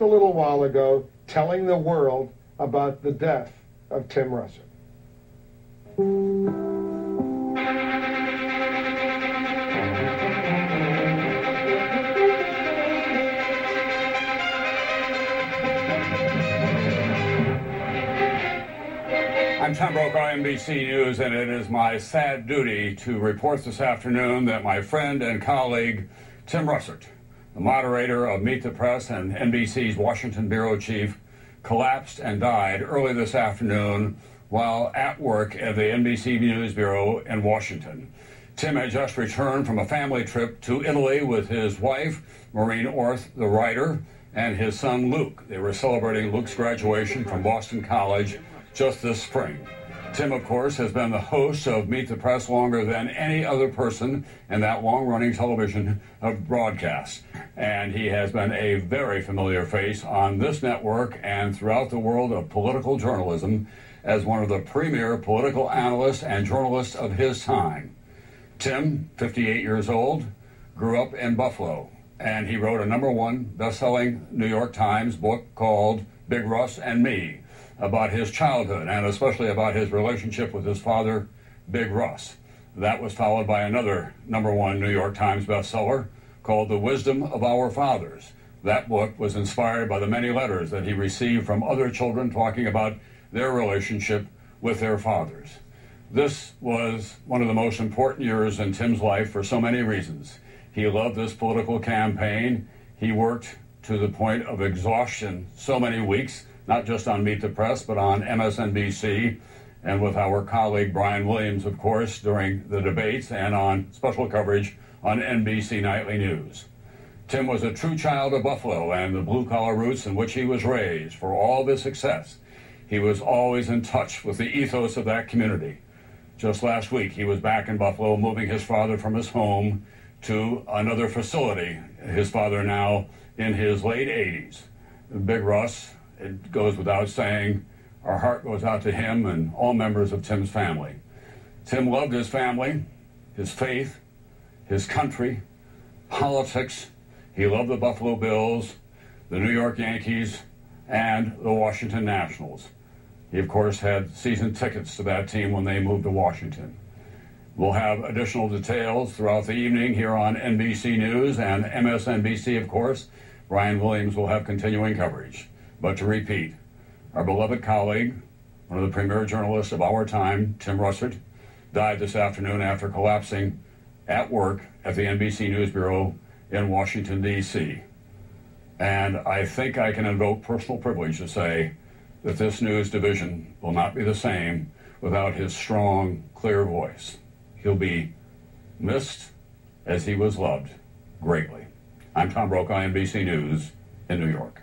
A little while ago, telling the world about the death of Tim Russert. I'm Tom Brokaw, NBC News, and it is my sad duty to report this afternoon that my friend and colleague, Tim Russert, the moderator of Meet the Press and NBC's Washington bureau chief, collapsed and died early this afternoon while at work at the NBC News Bureau in Washington. Tim had just returned from a family trip to Italy with his wife, Maureen Orth, the writer, and his son, Luke. They were celebrating Luke's graduation from Boston College just this spring. Tim, of course, has been the host of Meet the Press longer than any other person in that long-running television broadcast. And he has been a very familiar face on this network and throughout the world of political journalism as one of the premier political analysts and journalists of his time. Tim, 58 years old, grew up in Buffalo, and he wrote a #1 best-selling New York Times book called Big Russ and Me, about his childhood and especially about his relationship with his father, Big Russ. That was followed by another #1 New York Times bestseller called The Wisdom of Our Fathers. That book was inspired by the many letters that he received from other children talking about their relationship with their fathers. This was one of the most important years in Tim's life for so many reasons. He loved this political campaign. He worked to the point of exhaustion so many weeks, not just on Meet the Press, but on MSNBC, and with our colleague Brian Williams, of course, during the debates and on special coverage on NBC Nightly News. Tim was a true child of Buffalo and the blue-collar roots in which he was raised. For all of his success, he was always in touch with the ethos of that community. Just last week, he was back in Buffalo, moving his father from his home to another facility. His father now in his late 80s. Big Russ, it goes without saying, our heart goes out to him and all members of Tim's family. Tim loved his family, his faith, his country, politics. He loved the Buffalo Bills, the New York Yankees, and the Washington Nationals. He, of course, had season tickets to that team when they moved to Washington. We'll have additional details throughout the evening here on NBC News and MSNBC, of course. Brian Williams will have continuing coverage. But to repeat, our beloved colleague, one of the premier journalists of our time, Tim Russert, died this afternoon after collapsing at work at the NBC News Bureau in Washington, D.C. And I think I can invoke personal privilege to say that this news division will not be the same without his strong, clear voice. He'll be missed as he was loved greatly. I'm Tom Brokaw, NBC News in New York.